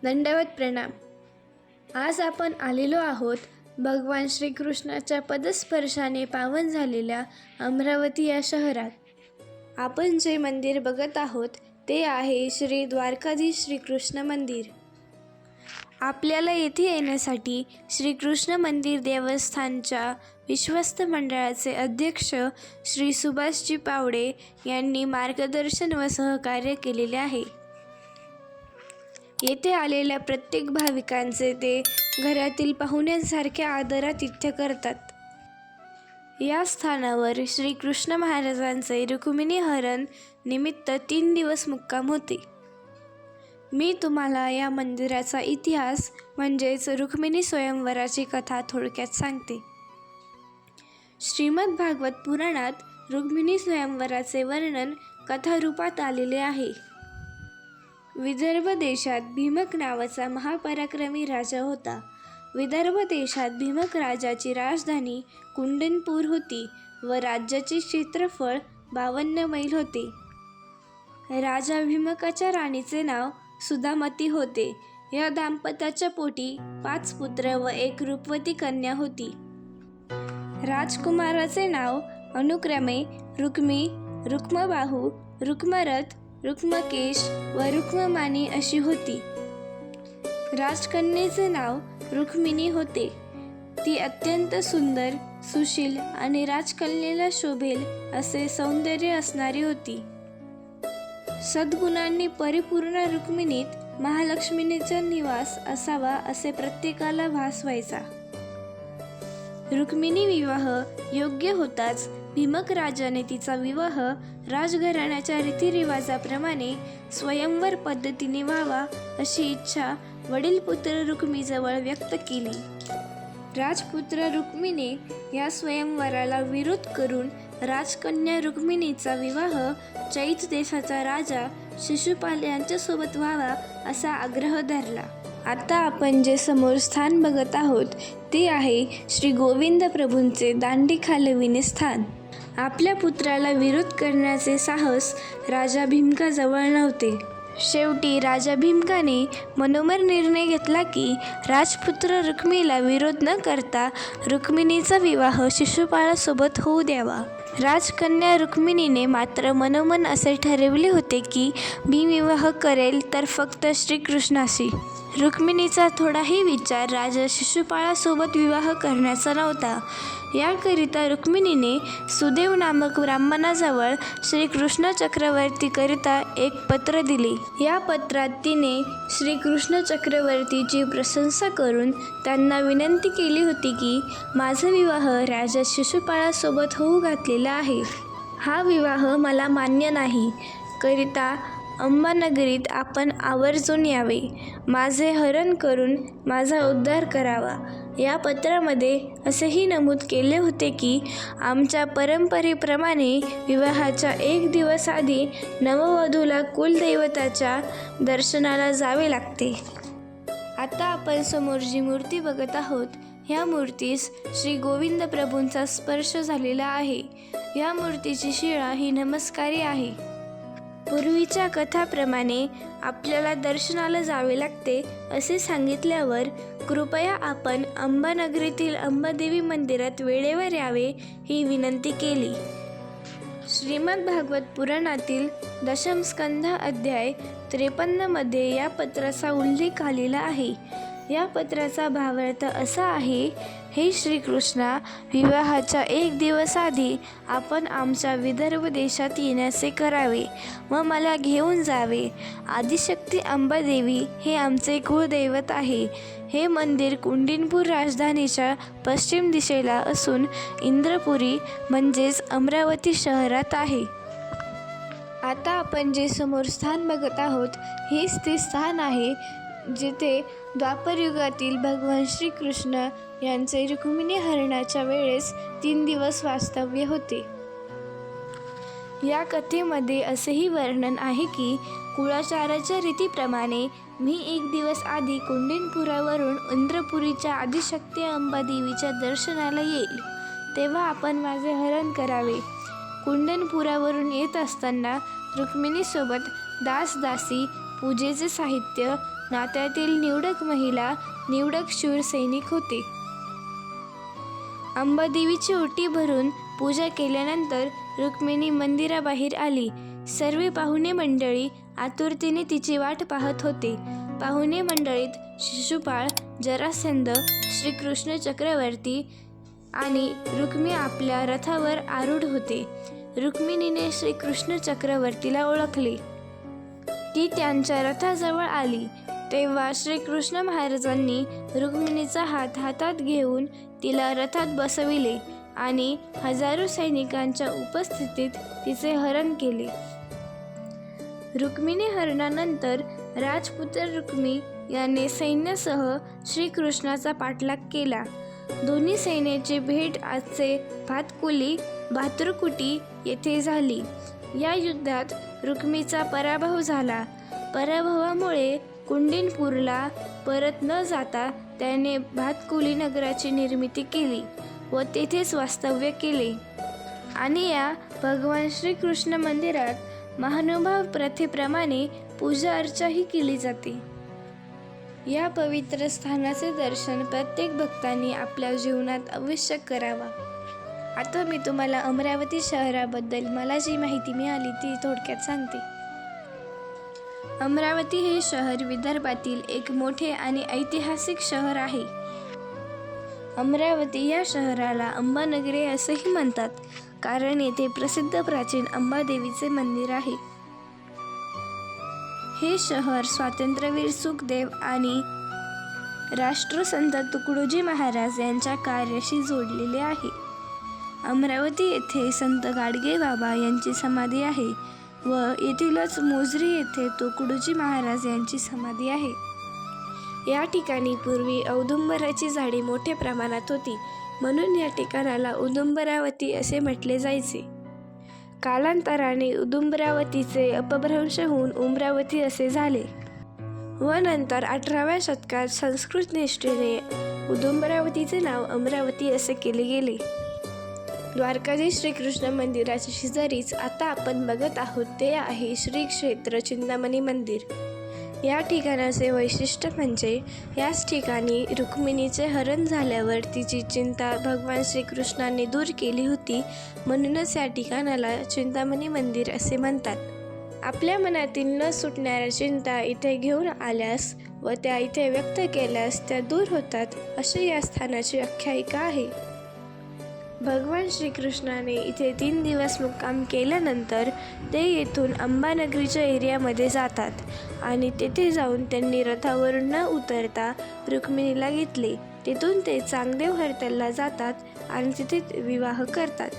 दंडवत प्रणाम. आज आपण आलेलो आहोत भगवान श्रीकृष्णाच्या पदस्पर्शाने पावन झालेल्या अमरावती या शहरात. आपण जे मंदिर बघत आहोत ते आहे श्री द्वारकाधीश श्रीकृष्ण मंदिर. आपल्याला येथे येण्यासाठी श्रीकृष्ण मंदिर देवस्थानच्या विश्वस्त मंडळाचे अध्यक्ष श्री सुभाषजी पावडे यांनी मार्गदर्शन व सहकार्य केलेले आहे. येथे आलेल्या प्रत्येक भाविकांचे ते घरातील पाहुण्यांसारख्या आदरातिथ्य करतात. या स्थानावर श्रीकृष्ण महाराजांचे रुक्मिणी हरण निमित्त 3 दिवस मुक्काम होते. मी तुम्हाला या मंदिराचा इतिहास म्हणजेच रुक्मिणी स्वयंवराची कथा थोडक्यात सांगते. श्रीमद भागवत पुराणात रुक्मिणी स्वयंवराचे वर्णन कथारूपात आलेले आहे. विदर्भ देशात भीमक नावाचा महापराक्रमी राजा होता. विदर्भ देशात भीमक राजाची राजधानी कुंडनपूर होती व राज्याचे क्षेत्रफळ 52 मैल होते. राजा भीमकाच्या राणीचे नाव सुधामती होते. या दाम्पत्याच्या पोटी 5 पुत्र व 1 रूपवती कन्या होती. राजकुमाराचे नाव अनुक्रमे रुक्मी, रुक्मबाहू, रुक्मरथ, रुक्मकेश व रुक्ममानी अशी होती. राजकन्येचे नाव रुक्मिणी होते. ती अत्यंत सुंदर, सुशील आणि राजकन्येला शोभेल असे सौंदर्य असणारी होती. सद्गुणांनी परिपूर्ण रुक्मिणीत महालक्ष्मीचा निवास असावा असे प्रत्येकाला भास व्हायचा. रुक्मिणी विवाह योग्य होताच भीमक राजाने तिचा विवाह राजघराण्याच्या रीतिरिवाजाप्रमाणे स्वयंवर पद्धतीने व्हावा अशी इच्छा वडीलपुत्र रुक्मीजवळ व्यक्त केली. राजपुत्र रुक्मीने या स्वयंवराला विरोध करून राजकन्या रुक्मिणीचा विवाह चैत देशाचा राजा शिशुपाल यांच्यासोबत व्हावा असा आग्रह धरला. आता आपण जे समोर स्थान बघत आहोत ते आहे श्री गोविंद प्रभूंचे दांडी खालविणे स्थान. आपल्या पुत्राला विरोध करण्याचे साहस राजा भीमकाजवळ नव्हते. शेवटी राजा भीमकाने मनोमर निर्णय घेतला की राजपुत्र रुक्मीला विरोध न करता रुक्मिणीचा विवाह शिशुपाळासोबत होऊ द्यावा. राजकन्या रुक्मिणीने मात्र मनोमन असे ठरविले होते की भीमविवाह करेल तर फक्त श्रीकृष्णाशी. रुक्मिणीचा थोडाही विचार राजा शिशुपाळासोबत विवाह करण्याचा नव्हता. याकरिता रुक्मिणीने सुदेव नामक ब्राह्मणाजवळ श्रीकृष्ण चक्रवर्तीकरिता एक पत्र दिले. या पत्रात तिने श्रीकृष्ण चक्रवर्तीची प्रशंसा करून त्यांना विनंती केली होती की माझा विवाह राजा शिशुपाळासोबत होऊ घातलेला आहे. हा विवाह मला मान्य नाही करिता अंबानगरीत आपण आवर्जून यावे. माझे हरण करून माझा उद्धार करावा. या पत्रामध्ये असेही नमूद केले होते की आमच्या परंपरेप्रमाणे विवाहाच्या 1 दिवस आधी नववधूला कुलदैवताच्या दर्शनाला जावे लागते. आता आपण समोर जी मूर्ती बघत आहोत ह्या मूर्तीस श्री गोविंद प्रभूंचा स्पर्श झालेला आहे. या मूर्तीची शिळा ही नमस्कारी आहे. पूर्वीच्या कथाप्रमाणे आपल्याला दर्शनाला जावे लागते असे सांगितल्यावर कृपया आपण अंबानगरीतील अंबादेवी मंदिरात वेळेवर यावे ही विनंती केली. श्रीमद भागवत पुराणातील दशम स्कंध अध्याय 53 मध्ये या पत्राचा उल्लेख आलेला आहे. या पत्राचा भावार्थ असा आहे, हे श्रीकृष्णा, विवाहाच्या 1 दिवस आधी आपण आमच्या विदर्भ देशात येण्याचे करावे व मला घेऊन जावे. आदिशक्ती अंबादेवी हे आमचे कुळदैवत आहे. हे मंदिर कुंडनपूर राजधानीच्या पश्चिम दिशेला असून इंद्रपुरी म्हणजेच अमरावती शहरात आहे. आता आपण जे समोर स्थान बघत आहोत हेच ते स्थान आहे जिथे द्वापरयुगातील भगवान श्रीकृष्ण यांचे रुक्मिणी हरणाच्या वेळेस 3 दिवस वास्तव्य होते. या कथेमध्ये असेही वर्णन आहे की कुळाचाराच्या रीतीप्रमाणे मी 1 दिवस आधी कुंडनपुरावरून इंद्रपुरीच्या आदिशक्ती अंबादेवीच्या दर्शनाला येईल. तेव्हा आपण माझे हरण करावे. कुंडनपुरावरून येत असताना रुक्मिणीसोबत दासदासी, पूजेचे साहित्य, नात्यातील निवडक महिला, निवडक शूर सैनिक होते. अंबादेवीची ओटी भरून पूजा केल्यानंतर रुक्मिणी मंदिराबाहेर आली. सर्व पाहुणे मंडळी आतुरतेने तिची वाट पाहत होते. पाहुणे मंडळीत शिशुपाळ, जरासंध, श्रीकृष्ण चक्रवर्ती आणि रुक्मी आपल्या रथावर आरूढ होते. रुक्मिणीने श्रीकृष्ण चक्रवर्तीला ओळखले. ती त्यांच्या रथाजवळ आली तेव्हा श्रीकृष्ण महाराजांनी रुक्मिणीचा हात हातात घेऊन तिला रथात बसविले आणि हजारो सैनिकांच्या उपस्थितीत तिचे हरण केले. रुक्मिणी हरणानंतर राजपुत्र रुक्मी याने सैन्यासह श्रीकृष्णाचा पाठलाग केला. दोन्ही सैन्याची भेट आजचे भातकुली भातृकुटी येथे झाली. या युद्धात रुक्मीचा पराभव झाला. पराभवामुळे कुंडीनपूरला परत न जाता त्याने भातकुली नगराची निर्मिती केली व तेथेच वास्तव्य केले. आणि या भगवान श्रीकृष्ण मंदिरात महानुभाव प्रथेप्रमाणे पूजा अर्चाही केली जाते. या पवित्र स्थानाचे दर्शन प्रत्येक भक्तांनी आपल्या जीवनात अवश्य करावा. आता मी तुम्हाला अमरावती शहराबद्दल मला जी माहिती मिळाली ती थोडक्यात सांगते. अमरावती हे शहर विदर्भातील एक मोठे आणि ऐतिहासिक शहर आहे. अमरावती या शहराला अंबानगरी असेही म्हणतात, कारण येथे प्रसिद्ध प्राचीन अंबादेवीचे मंदिर आहे. हे शहर स्वातंत्र्यवीर सुखदेव आणि राष्ट्रसंत तुकडोजी महाराज यांच्या कार्याशी जोडलेले आहे. अमरावती येथे संत गाडगे बाबा यांची समाधी आहे व येथीलच मोजरी येथे तुकडोजी महाराज यांची समाधी आहे. या ठिकाणी पूर्वी औदुंबराची झाडे मोठ्या प्रमाणात होती, म्हणून या ठिकाणाला औदुंबरावती असे म्हटले जायचे. कालांतराने औदुंबरावतीचे अपभ्रंश होऊन उमरावती असे झाले व नंतर 18व्या शतकात संस्कृत निष्ठेने औदुंबरावतीचे नाव अमरावती असे केले गेले. द्वारकाधीश श्रीकृष्ण मंदिराच्या शेजारीच आता आपण बघत आहोत ते आहे श्री क्षेत्र चिंतामणी मंदिर. या ठिकाणाचे वैशिष्ट्य म्हणजे याच ठिकाणी रुक्मिणीचे हरण झाल्यावर तिची चिंता भगवान श्रीकृष्णाने दूर केली होती, म्हणूनच या ठिकाणाला चिंतामणी मंदिर असे म्हणतात. आपल्या मनातील न सुटणाऱ्या चिंता इथे घेऊन आल्यास व त्या इथे व्यक्त केल्यास त्या दूर होतात, अशी या स्थानाची आख्यायिका आहे. भगवान श्रीकृष्णाने इथे 3 दिवस मुक्काम केल्यानंतर ते येथून अंबानगरीच्या एरियामध्ये जातात आणि तेथे जाऊन त्यांनी रथावरून न उतरता रुक्मिणीला घेतले. तेथून ते चांगदेव हर्त्याला जातात आणि तिथे विवाह करतात.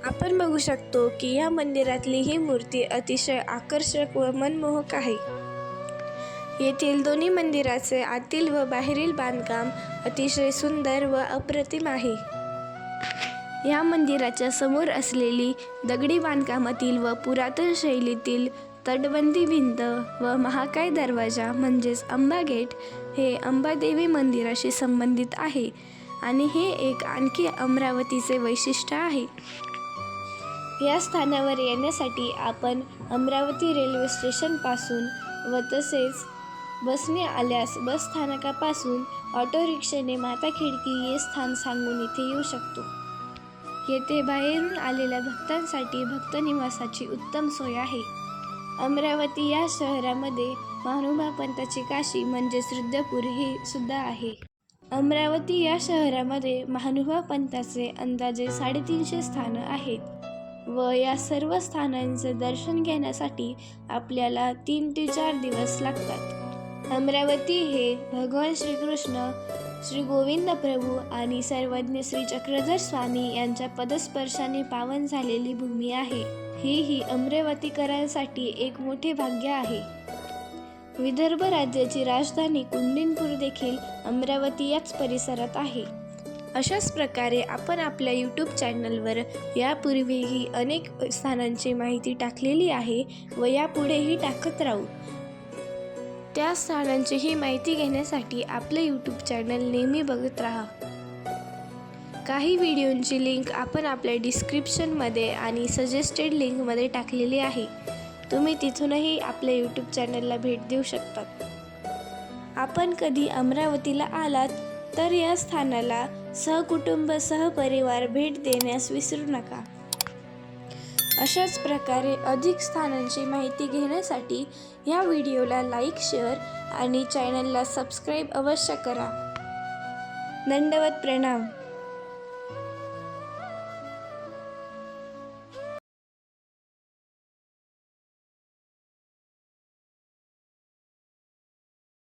आपण बघू शकतो की या मंदिरातली ही मूर्ती अतिशय आकर्षक व मनमोहक आहे. येथील दोन्ही मंदिराचे आतील व बाहेरील बांधकाम अतिशय सुंदर व अप्रतिम आहे. या मंदिराच्या समोर असलेली दगडी बांधकामातील व पुरातन शैलीतील तटबंदी भिंत व महाकाय दरवाजा म्हणजेच अंबा गेट हे अंबादेवी मंदिराशी संबंधित आहे आणि हे एक आणखी अमरावतीचे वैशिष्ट्य आहे. या स्थानावर येण्यासाठी आपण अमरावती रेल्वे स्टेशनपासून व तसेच बसने आल्यास बस स्थानकापासून ऑटो रिक्षाने माताखेडकी हे स्थान सांगून इथे येऊ शकतो. येथे बाहेरून आलेल्या भक्तांसाठी भक्तनिवासाची उत्तम सोय आहे. अमरावती या शहरामध्ये महानुभाव पंथाची काशी म्हणजेच रुद्रपूर हे सुद्धा आहे. अमरावती या शहरामध्ये महानुभाव पंथाचे अंदाजे 350 स्थानं आहेत व या सर्व स्थानांचे दर्शन घेण्यासाठी आपल्याला 3 ते 4 दिवस लागतात. अमरावती हे भगवान श्रीकृष्ण, श्री गोविंद प्रभू आणि सर्वज्ञ श्री चक्रधर स्वामी यांच्या पदस्पर्शाने पावन झालेली भूमी आहे. ही अमरावतीकरांसाठी एक मोठे भाग्य आहे. विदर्भ राज्याची राजधानी कुंडीनपूर देखील अमरावती याच परिसरात आहे. अशाच प्रकारे आपण आपल्या यूट्यूब चॅनलवर यापूर्वीही अनेक स्थानांची माहिती टाकलेली आहे व यापुढेही टाकत राहू. त्या स्थानांची ही माहिती घेण्यासाठी आपले यूट्यूब चॅनल नेहमी बघत राहा. काही व्हिडिओंची लिंक आपण आपल्या डिस्क्रिप्शनमध्ये आणि सजेस्टेड लिंकमध्ये टाकलेली आहे. तुम्ही तिथूनही आपल्या यूट्यूब चॅनलला भेट देऊ शकतात. आपण कधी अमरावतीला आलात तर या स्थानाला सहकुटुंब सहपरिवार भेट देण्यास विसरू नका. अशाच प्रकारे अधिक स्थानांची माहिती घेण्यासाठी या व्हिडिओला लाईक, शेअर आणि चॅनलला सबस्क्राईब अवश्य करा. दंडवत प्रणाम.